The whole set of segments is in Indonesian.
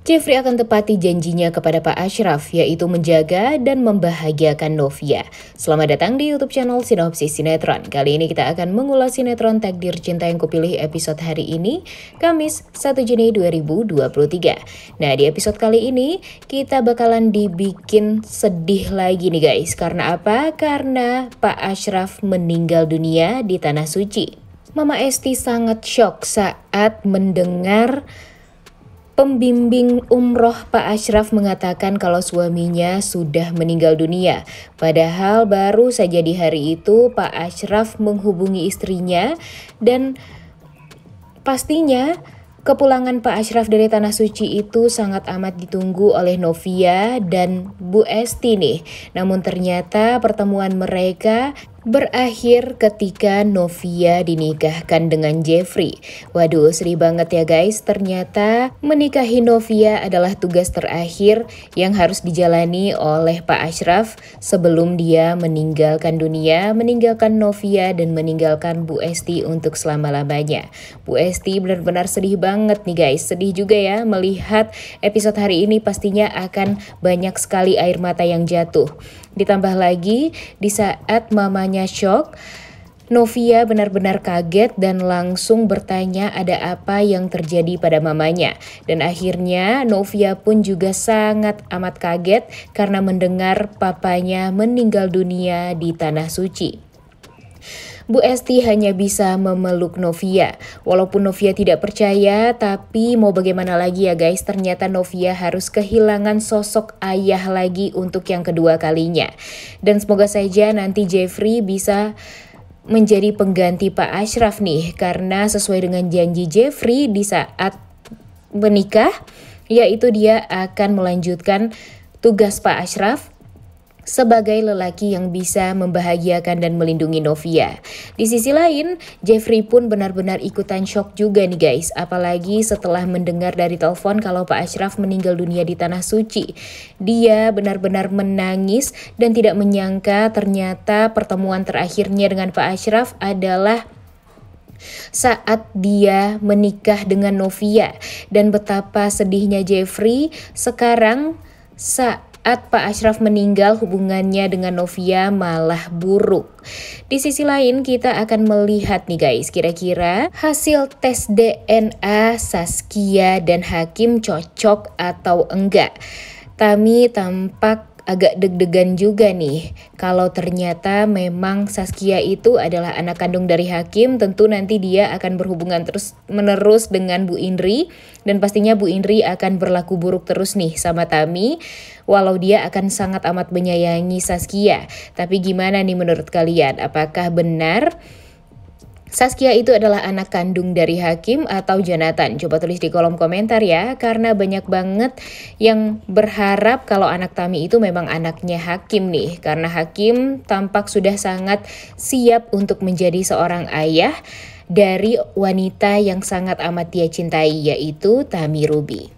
Jeffrey akan tepati janjinya kepada Pak Ashraf, yaitu menjaga dan membahagiakan Novia. Selamat datang di YouTube channel Sinopsis Sinetron. Kali ini kita akan mengulas sinetron Takdir Cinta yang Kupilih episode hari ini, Kamis 1 Juni 2023. Nah, di episode kali ini kita bakalan dibikin sedih lagi nih guys. Karena apa? Karena Pak Ashraf meninggal dunia di Tanah Suci. Mama Esti sangat shock saat mendengar pembimbing umroh Pak Ashraf mengatakan kalau suaminya sudah meninggal dunia. Padahal baru saja di hari itu Pak Ashraf menghubungi istrinya dan pastinya kepulangan Pak Ashraf dari Tanah Suci itu sangat amat ditunggu oleh Novia dan Bu Esti nih. Namun ternyata pertemuan mereka berakhir ketika Novia dinikahkan dengan Jeffrey. Waduh, sedih banget ya guys. Ternyata menikahi Novia adalah tugas terakhir yang harus dijalani oleh Pak Ashraf sebelum dia meninggalkan dunia, meninggalkan Novia dan meninggalkan Bu Esti untuk selama-lamanya. Bu Esti benar-benar sedih banget nih guys. Sedih juga ya melihat episode hari ini, pastinya akan banyak sekali air mata yang jatuh. Ditambah lagi di saat mamanya shock, Novia benar-benar kaget dan langsung bertanya ada apa yang terjadi pada mamanya. Dan akhirnya Novia pun juga sangat amat kaget karena mendengar papanya meninggal dunia di Tanah Suci. Bu Esti hanya bisa memeluk Novia. Walaupun Novia tidak percaya, tapi mau bagaimana lagi ya guys, ternyata Novia harus kehilangan sosok ayah lagi untuk yang kedua kalinya. Dan semoga saja nanti Jeffrey bisa menjadi pengganti Pak Ashraf nih, karena sesuai dengan janji Jeffrey di saat menikah, yaitu dia akan melanjutkan tugas Pak Ashraf sebagai lelaki yang bisa membahagiakan dan melindungi Novia. Di sisi lain, Jeffrey pun benar-benar ikutan shock juga nih guys. Apalagi setelah mendengar dari telepon kalau Pak Ashraf meninggal dunia di Tanah Suci. Dia benar-benar menangis dan tidak menyangka ternyata pertemuan terakhirnya dengan Pak Ashraf adalah saat dia menikah dengan Novia. Dan betapa sedihnya Jeffrey sekarang saat Pak Ashraf meninggal, hubungannya dengan Novia malah buruk. Di sisi lain kita akan melihat nih guys, kira-kira hasil tes DNA Saskia dan Hakim cocok atau enggak. Tami tampak agak deg-degan juga nih. Kalau ternyata memang Saskia itu adalah anak kandung dari Hakim, tentu nanti dia akan berhubungan terus-menerus dengan Bu Indri. Dan pastinya Bu Indri akan berlaku buruk terus nih sama Tami, walau dia akan sangat amat menyayangi Saskia. Tapi gimana nih menurut kalian? Apakah benar Saskia itu adalah anak kandung dari Hakim atau Jonathan? Coba tulis di kolom komentar ya, karena banyak banget yang berharap kalau anak Tami itu memang anaknya Hakim nih. Karena Hakim tampak sudah sangat siap untuk menjadi seorang ayah dari wanita yang sangat amat dia cintai, yaitu Tami Ruby.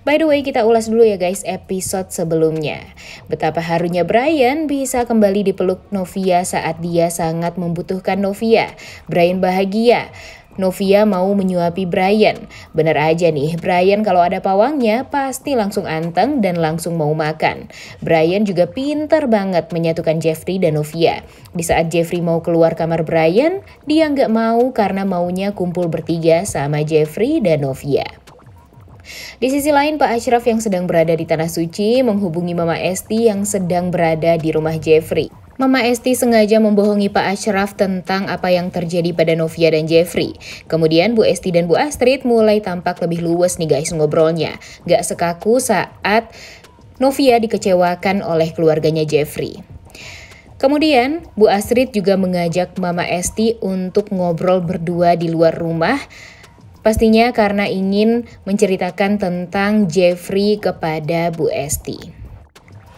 By the way, kita ulas dulu ya guys episode sebelumnya. Betapa harunya Brian bisa kembali dipeluk Novia saat dia sangat membutuhkan Novia. Brian bahagia. Novia mau menyuapi Brian. Bener aja nih, Brian kalau ada pawangnya pasti langsung anteng dan langsung mau makan. Brian juga pintar banget menyatukan Jeffrey dan Novia. Di saat Jeffrey mau keluar kamar Brian, dia nggak mau karena maunya kumpul bertiga sama Jeffrey dan Novia. Di sisi lain, Pak Ashraf yang sedang berada di Tanah Suci menghubungi Mama Esti yang sedang berada di rumah Jeffrey. Mama Esti sengaja membohongi Pak Ashraf tentang apa yang terjadi pada Novia dan Jeffrey. Kemudian Bu Esti dan Bu Astrid mulai tampak lebih luwes nih guys ngobrolnya. Gak sekaku saat Novia dikecewakan oleh keluarganya Jeffrey. Kemudian Bu Astrid juga mengajak Mama Esti untuk ngobrol berdua di luar rumah. Pastinya karena ingin menceritakan tentang Jeffrey kepada Bu Esti.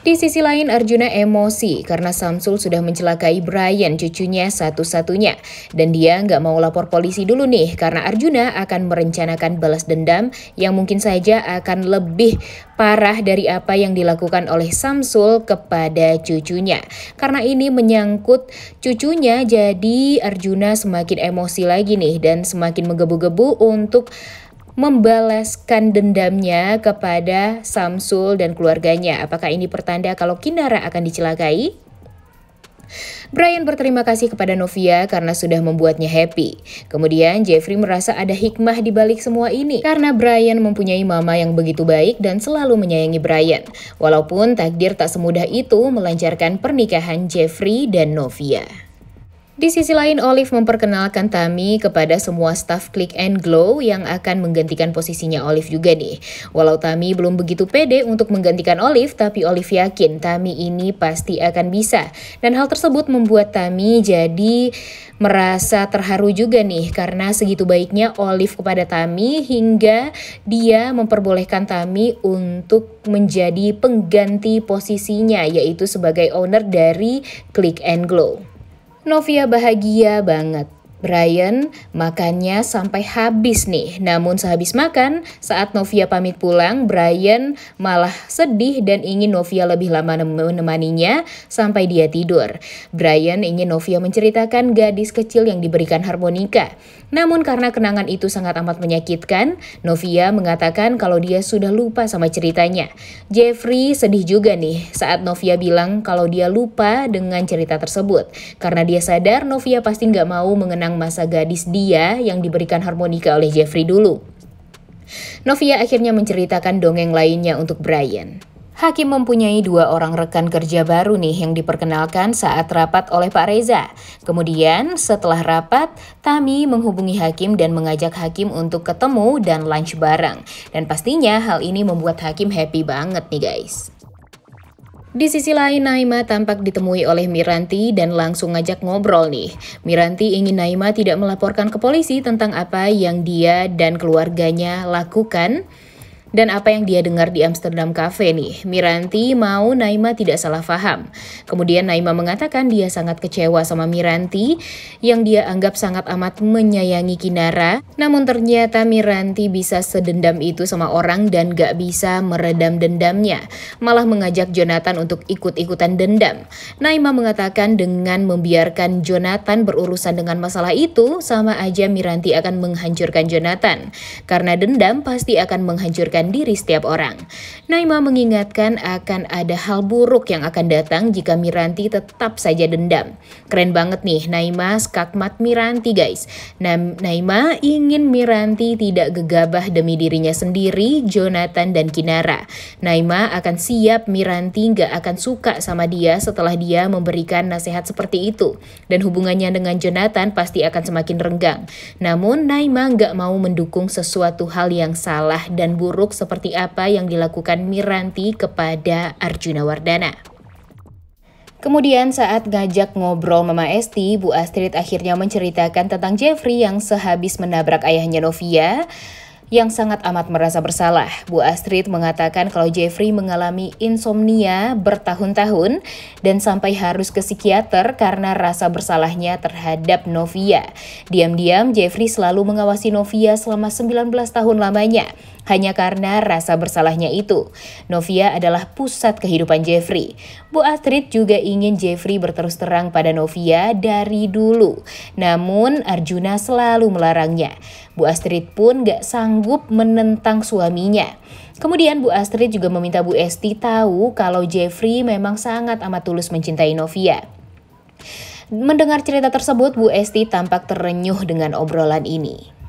Di sisi lain, Arjuna emosi karena Samsul sudah mencelakai Brian, cucunya satu-satunya. Dan dia nggak mau lapor polisi dulu nih, karena Arjuna akan merencanakan balas dendam yang mungkin saja akan lebih parah dari apa yang dilakukan oleh Samsul kepada cucunya. Karena ini menyangkut cucunya, jadi Arjuna semakin emosi lagi nih dan semakin menggebu-gebu untuk membalaskan dendamnya kepada Samsul dan keluarganya. Apakah ini pertanda kalau Kinara akan dicelakai? Brian berterima kasih kepada Novia karena sudah membuatnya happy. Kemudian Jeffrey merasa ada hikmah di balik semua ini karena Brian mempunyai mama yang begitu baik dan selalu menyayangi Brian. Walaupun takdir tak semudah itu melancarkan pernikahan Jeffrey dan Novia. Di sisi lain, Olive memperkenalkan Tammy kepada semua staf Click and Glow yang akan menggantikan posisinya Olive juga nih. Walau Tammy belum begitu pede untuk menggantikan Olive, tapi Olive yakin Tammy ini pasti akan bisa. Dan hal tersebut membuat Tammy jadi merasa terharu juga nih karena segitu baiknya Olive kepada Tammy hingga dia memperbolehkan Tammy untuk menjadi pengganti posisinya, yaitu sebagai owner dari Click and Glow. Novia bahagia banget. Brian makannya sampai habis nih. Namun sehabis makan, saat Novia pamit pulang, Brian malah sedih dan ingin Novia lebih lama menemaninya sampai dia tidur. Brian ingin Novia menceritakan gadis kecil yang diberikan harmonika. Namun karena kenangan itu sangat amat menyakitkan, Novia mengatakan kalau dia sudah lupa sama ceritanya. Jeffrey sedih juga nih saat Novia bilang kalau dia lupa dengan cerita tersebut. Karena dia sadar Novia pasti nggak mau mengenang masa gadis dia yang diberikan harmonika oleh Jeffrey dulu. Novia akhirnya menceritakan dongeng lainnya untuk Brian. Hakim mempunyai 2 orang rekan kerja baru nih yang diperkenalkan saat rapat oleh Pak Reza. Kemudian setelah rapat, Tammy menghubungi Hakim dan mengajak Hakim untuk ketemu dan lunch bareng. Dan pastinya hal ini membuat Hakim happy banget nih guys. Di sisi lain, Naima tampak ditemui oleh Miranti dan langsung ngajak ngobrol nih. Miranti ingin Naima tidak melaporkan ke polisi tentang apa yang dia dan keluarganya lakukan dan apa yang dia dengar di Amsterdam Cafe nih. Miranti mau Naima tidak salah paham. Kemudian Naima mengatakan dia sangat kecewa sama Miranti yang dia anggap sangat amat menyayangi Kinara. Namun ternyata Miranti bisa sedendam itu sama orang dan gak bisa meredam dendamnya. Malah mengajak Jonathan untuk ikut-ikutan dendam. Naima mengatakan dengan membiarkan Jonathan berurusan dengan masalah itu, sama aja Miranti akan menghancurkan Jonathan. Karena dendam pasti akan menghancurkan diri setiap orang. Naima mengingatkan akan ada hal buruk yang akan datang jika Miranti tetap saja dendam. Keren banget nih Naima skakmat Miranti guys. Naima ingin Miranti tidak gegabah demi dirinya sendiri, Jonathan dan Kinara. Naima akan siap Miranti gak akan suka sama dia setelah dia memberikan nasihat seperti itu. Dan hubungannya dengan Jonathan pasti akan semakin renggang. Namun Naima gak mau mendukung sesuatu hal yang salah dan buruk seperti apa yang dilakukan Miranti kepada Arjuna Wardana. Kemudian saat ngajak ngobrol Mama Esti, Bu Astrid akhirnya menceritakan tentang Jeffrey yang sehabis menabrak ayahnya Novia yang sangat amat merasa bersalah. Bu Astrid mengatakan kalau Jeffrey mengalami insomnia bertahun-tahun dan sampai harus ke psikiater karena rasa bersalahnya terhadap Novia. Diam-diam Jeffrey selalu mengawasi Novia selama 19 tahun lamanya. Hanya karena rasa bersalahnya itu. Novia adalah pusat kehidupan Jeffrey. Bu Astrid juga ingin Jeffrey berterus terang pada Novia dari dulu. Namun Arjuna selalu melarangnya. Bu Astrid pun gak sanggup menentang suaminya. Kemudian Bu Astrid juga meminta Bu Esti tahu kalau Jeffrey memang sangat amat tulus mencintai Novia. Mendengar cerita tersebut, Bu Esti tampak terenyuh dengan obrolan ini.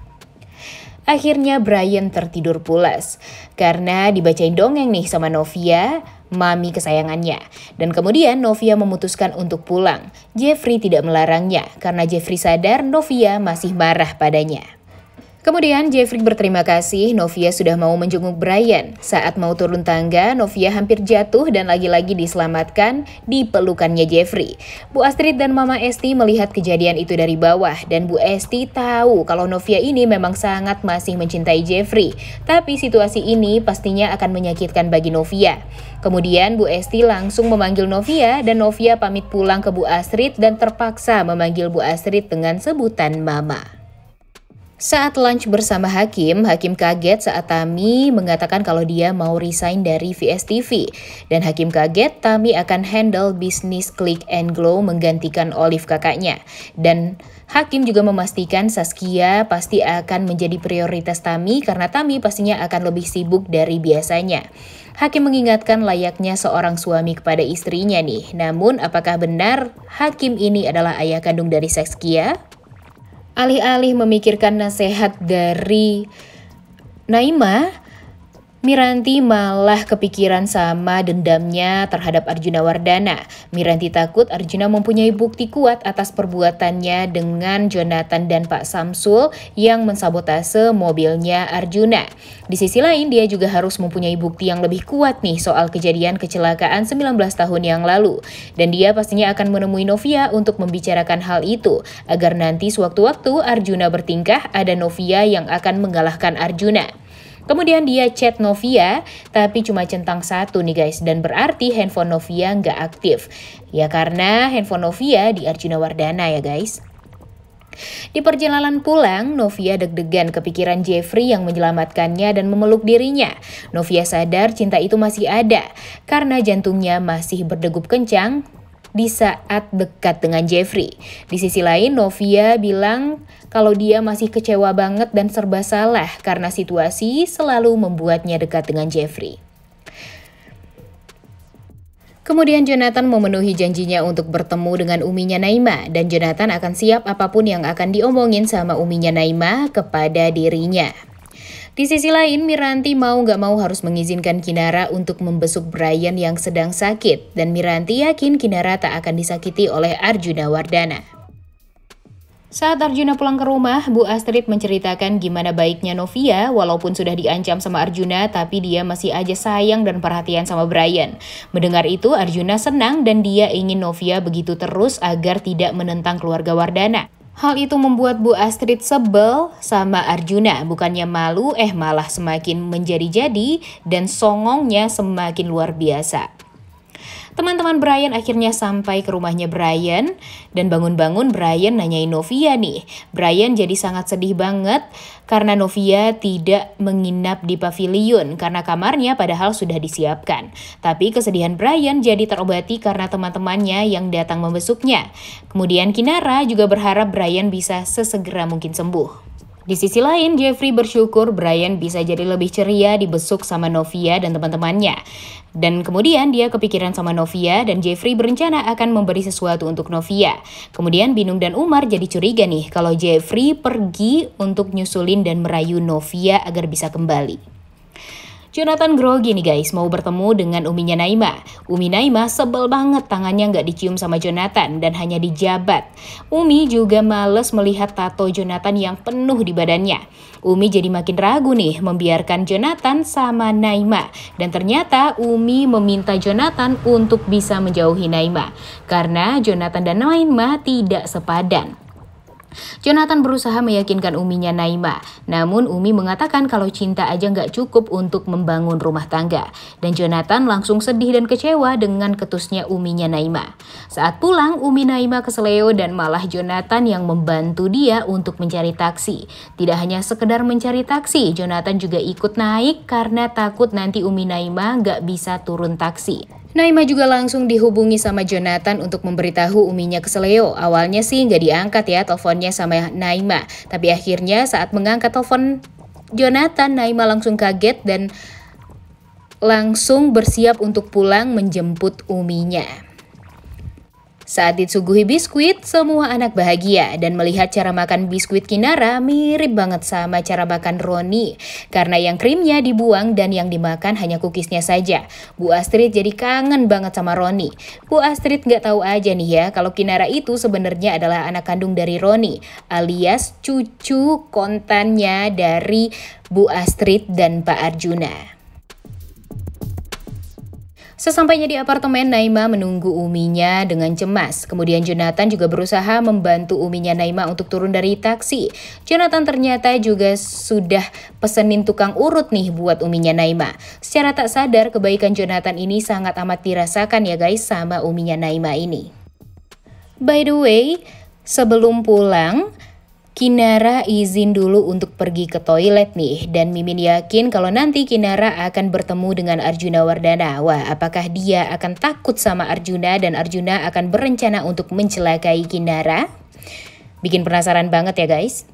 Akhirnya Brian tertidur pulas karena dibacain dongeng nih sama Novia, mami kesayangannya. Dan kemudian Novia memutuskan untuk pulang. Jeffrey tidak melarangnya karena Jeffrey sadar Novia masih marah padanya. Kemudian Jeffrey berterima kasih Novia sudah mau menjenguk Brian. Saat mau turun tangga, Novia hampir jatuh dan lagi-lagi diselamatkan di pelukannya Jeffrey. Bu Astrid dan Mama Esti melihat kejadian itu dari bawah dan Bu Esti tahu kalau Novia ini memang sangat masih mencintai Jeffrey. Tapi situasi ini pastinya akan menyakitkan bagi Novia. Kemudian Bu Esti langsung memanggil Novia dan Novia pamit pulang ke Bu Astrid dan terpaksa memanggil Bu Astrid dengan sebutan Mama. Saat lunch bersama Hakim, Hakim kaget saat Tami mengatakan kalau dia mau resign dari VSTV. Dan Hakim kaget Tami akan handle bisnis Click and Glow menggantikan Olive kakaknya. Dan Hakim juga memastikan Saskia pasti akan menjadi prioritas Tami karena Tami pastinya akan lebih sibuk dari biasanya. Hakim mengingatkan layaknya seorang suami kepada istrinya nih. Namun apakah benar Hakim ini adalah ayah kandung dari Saskia? Alih-alih memikirkan nasihat dari Naimah, Miranti malah kepikiran sama dendamnya terhadap Arjuna Wardana. Miranti takut Arjuna mempunyai bukti kuat atas perbuatannya dengan Jonathan dan Pak Samsul yang mensabotase mobilnya Arjuna. Di sisi lain, dia juga harus mempunyai bukti yang lebih kuat nih soal kejadian kecelakaan 19 tahun yang lalu. Dan dia pastinya akan menemui Novia untuk membicarakan hal itu, agar nanti sewaktu-waktu Arjuna bertingkah, ada Novia yang akan mengalahkan Arjuna. Kemudian dia chat Novia, tapi cuma centang satu nih guys, dan berarti handphone Novia nggak aktif. Ya karena handphone Novia di Arjuna Wardana ya guys. Di perjalanan pulang, Novia deg-degan kepikiran Jeffrey yang menyelamatkannya dan memeluk dirinya. Novia sadar cinta itu masih ada, karena jantungnya masih berdegup kencang di saat dekat dengan Jeffrey. Di sisi lain, Novia bilang kalau dia masih kecewa banget dan serba salah karena situasi selalu membuatnya dekat dengan Jeffrey. Kemudian Jonathan memenuhi janjinya untuk bertemu dengan uminya Naimah, dan Jonathan akan siap apapun yang akan diomongin sama uminya Naimah kepada dirinya. Di sisi lain, Miranti mau gak mau harus mengizinkan Kinara untuk membesuk Brian yang sedang sakit. Dan Miranti yakin Kinara tak akan disakiti oleh Arjuna Wardana. Saat Arjuna pulang ke rumah, Bu Astrid menceritakan gimana baiknya Novia walaupun sudah diancam sama Arjuna, tapi dia masih aja sayang dan perhatian sama Brian. Mendengar itu, Arjuna senang dan dia ingin Novia begitu terus agar tidak menentang keluarga Wardana. Hal itu membuat Bu Astrid sebel sama Arjuna, bukannya malu malah semakin menjadi-jadi dan songongnya semakin luar biasa. Teman-teman Brian akhirnya sampai ke rumahnya Brian, dan bangun-bangun Brian nanyain Novia nih. Brian jadi sangat sedih banget karena Novia tidak menginap di pavilion karena kamarnya padahal sudah disiapkan. Tapi kesedihan Brian jadi terobati karena teman-temannya yang datang membesuknya. Kemudian Kinara juga berharap Brian bisa sesegera mungkin sembuh. Di sisi lain, Jeffrey bersyukur Brian bisa jadi lebih ceria dibesuk sama Novia dan teman-temannya. Dan kemudian dia kepikiran sama Novia dan Jeffrey berencana akan memberi sesuatu untuk Novia. Kemudian Binung dan Umar jadi curiga nih kalau Jeffrey pergi untuk nyusulin dan merayu Novia agar bisa kembali. Jonathan grogi nih guys, mau bertemu dengan uminya Naimah. Umi Naimah sebel banget tangannya nggak dicium sama Jonathan dan hanya dijabat. Umi juga males melihat tato Jonathan yang penuh di badannya. Umi jadi makin ragu nih membiarkan Jonathan sama Naimah. Dan ternyata Umi meminta Jonathan untuk bisa menjauhi Naimah karena Jonathan dan Naimah tidak sepadan. Jonathan berusaha meyakinkan uminya Naimah, namun Umi mengatakan kalau cinta aja nggak cukup untuk membangun rumah tangga. Dan Jonathan langsung sedih dan kecewa dengan ketusnya uminya Naimah. Saat pulang, Umi Naimah keseleo dan malah Jonathan yang membantu dia untuk mencari taksi. Tidak hanya sekedar mencari taksi, Jonathan juga ikut naik karena takut nanti Umi Naimah nggak bisa turun taksi. Naimah juga langsung dihubungi sama Jonathan untuk memberitahu uminya keseleo. Awalnya sih nggak diangkat ya teleponnya sama Naimah. Tapi akhirnya saat mengangkat telepon Jonathan, Naimah langsung kaget dan langsung bersiap untuk pulang menjemput uminya. Saat disuguhi biskuit, semua anak bahagia dan melihat cara makan biskuit Kinara mirip banget sama cara makan Roni. Karena yang krimnya dibuang dan yang dimakan hanya cookiesnya saja. Bu Astrid jadi kangen banget sama Roni. Bu Astrid nggak tahu aja nih ya kalau Kinara itu sebenarnya adalah anak kandung dari Roni, alias cucu kontannya dari Bu Astrid dan Pak Arjuna. Sesampainya di apartemen, Naimah menunggu uminya dengan cemas. Kemudian Jonathan juga berusaha membantu uminya Naimah untuk turun dari taksi. Jonathan ternyata juga sudah pesenin tukang urut nih buat uminya Naimah. Secara tak sadar, kebaikan Jonathan ini sangat amat dirasakan ya guys sama uminya Naimah ini. By the way, sebelum pulang, Kinara izin dulu untuk pergi ke toilet nih, dan Mimin yakin kalau nanti Kinara akan bertemu dengan Arjuna Wardana. Wah, apakah dia akan takut sama Arjuna dan Arjuna akan berencana untuk mencelakai Kinara? Bikin penasaran banget ya guys.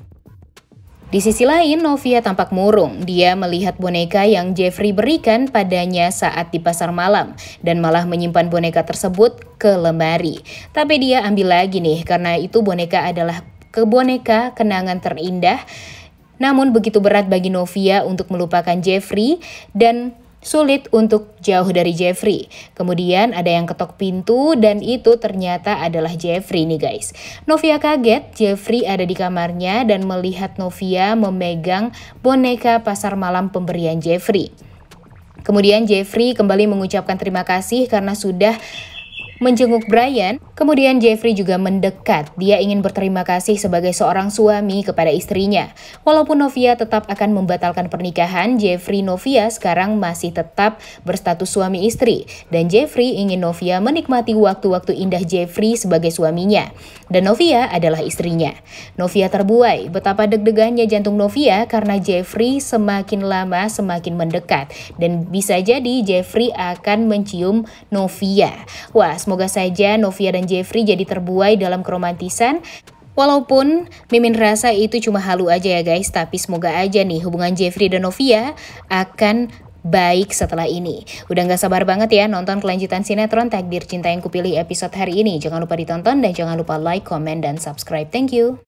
Di sisi lain, Novia tampak murung. Dia melihat boneka yang Jeffrey berikan padanya saat di pasar malam dan malah menyimpan boneka tersebut ke lemari. Tapi dia ambil lagi nih karena itu boneka adalah boneka kenangan terindah. Namun begitu berat bagi Novia untuk melupakan Jeffrey dan sulit untuk jauh dari Jeffrey. Kemudian ada yang ketok pintu dan itu ternyata adalah Jeffrey nih guys. Novia kaget, Jeffrey ada di kamarnya dan melihat Novia memegang boneka pasar malam pemberian Jeffrey. Kemudian Jeffrey kembali mengucapkan terima kasih karena sudah menjenguk Brian. Kemudian Jeffrey juga mendekat. Dia ingin berterima kasih sebagai seorang suami kepada istrinya. Walaupun Novia tetap akan membatalkan pernikahan, Jeffrey Novia sekarang masih tetap berstatus suami istri. Dan Jeffrey ingin Novia menikmati waktu-waktu indah Jeffrey sebagai suaminya. Dan Novia adalah istrinya. Novia terbuai betapa deg-degannya jantung Novia karena Jeffrey semakin lama semakin mendekat. Dan bisa jadi Jeffrey akan mencium Novia. Wah, semoga saja Novia dan Jeffrey jadi terbuai dalam keromantisan. Walaupun Mimin rasa itu cuma halu aja ya guys, tapi semoga aja nih hubungan Jeffrey dan Novia akan baik setelah ini. Udah gak sabar banget ya nonton kelanjutan sinetron Takdir Cinta Yang Kupilih episode hari ini. Jangan lupa ditonton dan jangan lupa like, comment, dan subscribe. Thank you.